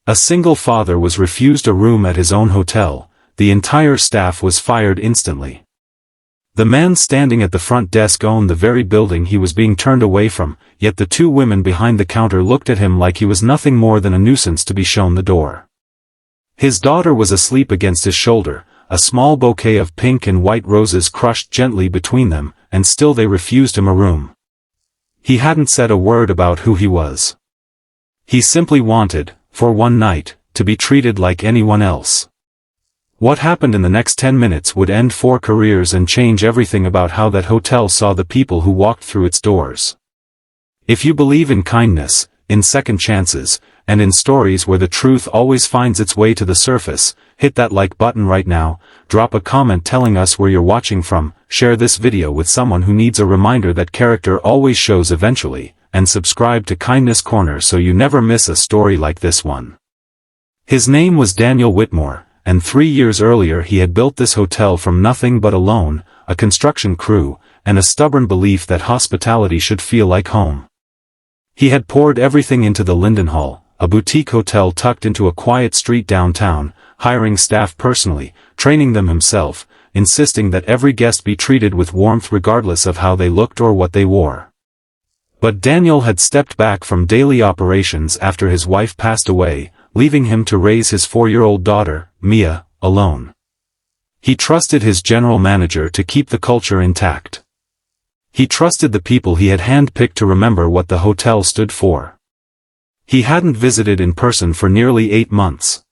A single father was refused a room at his own hotel. The entire staff was fired instantly. The man standing at the front desk owned the very building he was being turned away from, yet the two women behind the counter looked at him like he was nothing more than a nuisance to be shown the door. His daughter was asleep against his shoulder, a small bouquet of pink and white roses crushed gently between them, and still they refused him a room. He hadn't said a word about who he was. He simply wanted, for one night, to be treated like anyone else. What happened in the next 10 minutes would end 4 careers and change everything about how that hotel saw the people who walked through its doors. If you believe in kindness, in second chances, and in stories where the truth always finds its way to the surface, hit that like button right now, drop a comment telling us where you're watching from, share this video with someone who needs a reminder that character always shows eventually, and subscribe to Kindness Corner so you never miss a story like this one. His name was Daniel Whitmore, and 3 years earlier he had built this hotel from nothing but a loan, a construction crew, and a stubborn belief that hospitality should feel like home. He had poured everything into the Lindenhall, a boutique hotel tucked into a quiet street downtown, hiring staff personally, training them himself, insisting that every guest be treated with warmth regardless of how they looked or what they wore. But Daniel had stepped back from daily operations after his wife passed away, leaving him to raise his 4-year-old daughter, Mia, alone. He trusted his general manager to keep the culture intact. He trusted the people he had handpicked to remember what the hotel stood for. He hadn't visited in person for nearly 8 months.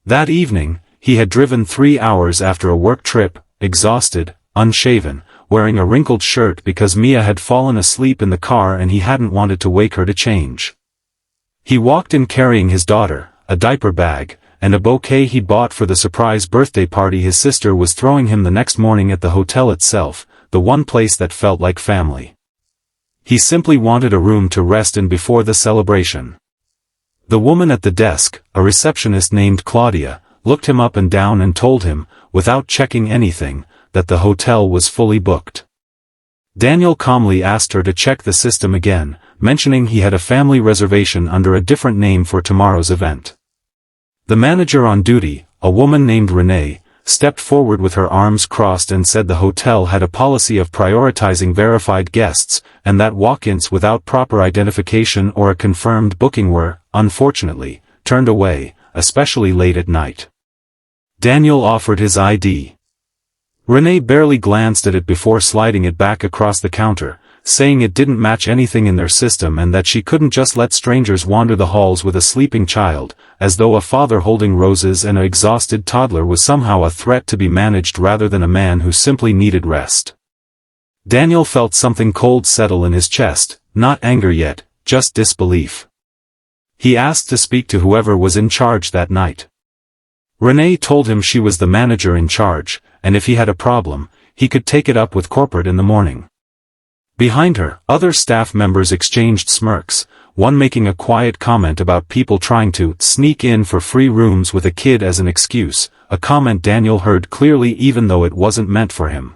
That evening, he had driven 3 hours after a work trip, exhausted, unshaven, wearing a wrinkled shirt because Mia had fallen asleep in the car and he hadn't wanted to wake her to change. He walked in carrying his daughter, a diaper bag, and a bouquet he'd bought for the surprise birthday party his sister was throwing him the next morning at the hotel itself, the one place that felt like family. He simply wanted a room to rest in before the celebration. The woman at the desk, a receptionist named Claudia, looked him up and down and told him, without checking anything, that the hotel was fully booked. Daniel calmly asked her to check the system again, mentioning he had a family reservation under a different name for tomorrow's event. The manager on duty, a woman named Renee, stepped forward with her arms crossed and said the hotel had a policy of prioritizing verified guests, and that walk-ins without proper identification or a confirmed booking were, unfortunately, turned away, especially late at night. Daniel offered his ID. Renee barely glanced at it before sliding it back across the counter, saying it didn't match anything in their system and that she couldn't just let strangers wander the halls with a sleeping child, as though a father holding roses and an exhausted toddler was somehow a threat to be managed rather than a man who simply needed rest. Daniel felt something cold settle in his chest, not anger yet, just disbelief. He asked to speak to whoever was in charge that night. Renee told him she was the manager in charge, and if he had a problem, he could take it up with corporate in the morning. Behind her, other staff members exchanged smirks, one making a quiet comment about people trying to sneak in for free rooms with a kid as an excuse, a comment Daniel heard clearly even though it wasn't meant for him.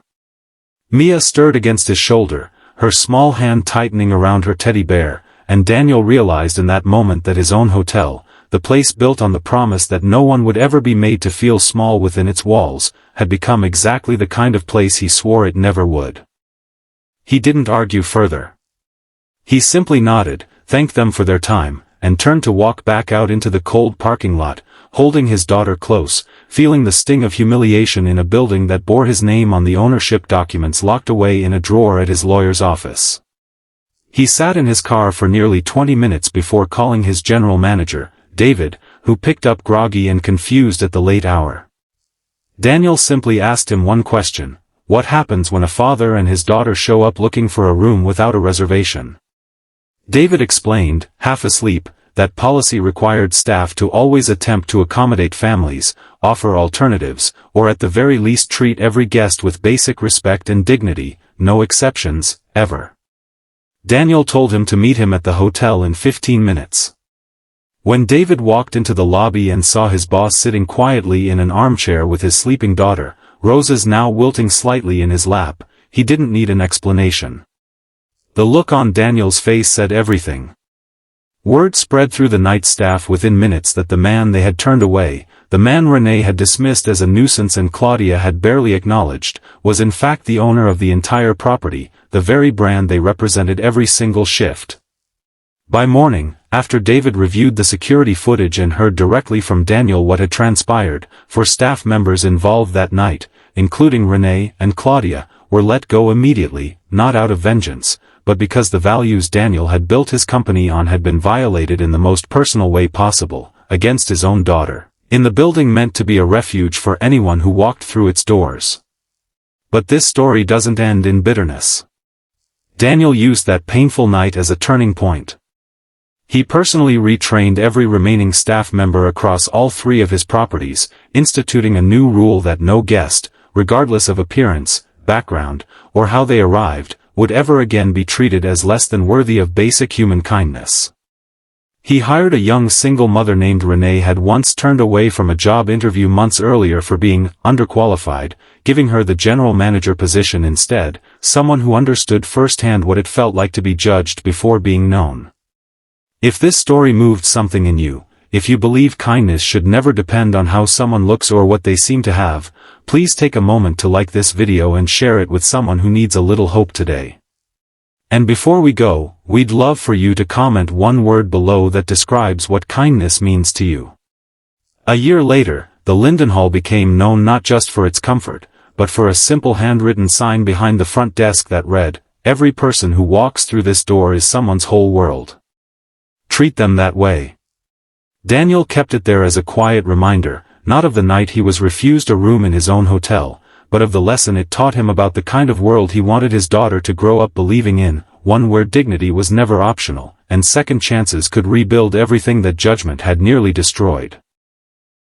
Mia stirred against his shoulder, her small hand tightening around her teddy bear, and Daniel realized in that moment that his own hotel, the place built on the promise that no one would ever be made to feel small within its walls, had become exactly the kind of place he swore it never would. He didn't argue further. He simply nodded, thanked them for their time, and turned to walk back out into the cold parking lot, holding his daughter close, feeling the sting of humiliation in a building that bore his name on the ownership documents locked away in a drawer at his lawyer's office. He sat in his car for nearly 20 minutes before calling his general manager, David, who picked up groggy and confused at the late hour. Daniel simply asked him one question: what happens when a father and his daughter show up looking for a room without a reservation? David explained, half asleep, that policy required staff to always attempt to accommodate families, offer alternatives, or at the very least treat every guest with basic respect and dignity, no exceptions, ever. Daniel told him to meet him at the hotel in 15 minutes. When David walked into the lobby and saw his boss sitting quietly in an armchair with his sleeping daughter, roses now wilting slightly in his lap, he didn't need an explanation. The look on Daniel's face said everything. Word spread through the night staff within minutes that the man they had turned away, the man Renee had dismissed as a nuisance and Claudia had barely acknowledged, was in fact the owner of the entire property, the very brand they represented every single shift. By morning, after David reviewed the security footage and heard directly from Daniel what had transpired, 4 staff members involved that night, including Renee and Claudia, were let go immediately, not out of vengeance, but because the values Daniel had built his company on had been violated in the most personal way possible, against his own daughter, in the building meant to be a refuge for anyone who walked through its doors. But this story doesn't end in bitterness. Daniel used that painful night as a turning point. He personally retrained every remaining staff member across all 3 of his properties, instituting a new rule that no guest, regardless of appearance, background, or how they arrived, would ever again be treated as less than worthy of basic human kindness. He hired a young single mother named Renee had once turned away from a job interview months earlier for being underqualified, giving her the general manager position instead, someone who understood firsthand what it felt like to be judged before being known. If this story moved something in you, if you believe kindness should never depend on how someone looks or what they seem to have, please take a moment to like this video and share it with someone who needs a little hope today. And before we go, we'd love for you to comment one word below that describes what kindness means to you. A year later, the Lindenhall became known not just for its comfort, but for a simple handwritten sign behind the front desk that read, "Every person who walks through this door is someone's whole world. Treat them that way." Daniel kept it there as a quiet reminder, not of the night he was refused a room in his own hotel, but of the lesson it taught him about the kind of world he wanted his daughter to grow up believing in, one where dignity was never optional, and second chances could rebuild everything that judgment had nearly destroyed.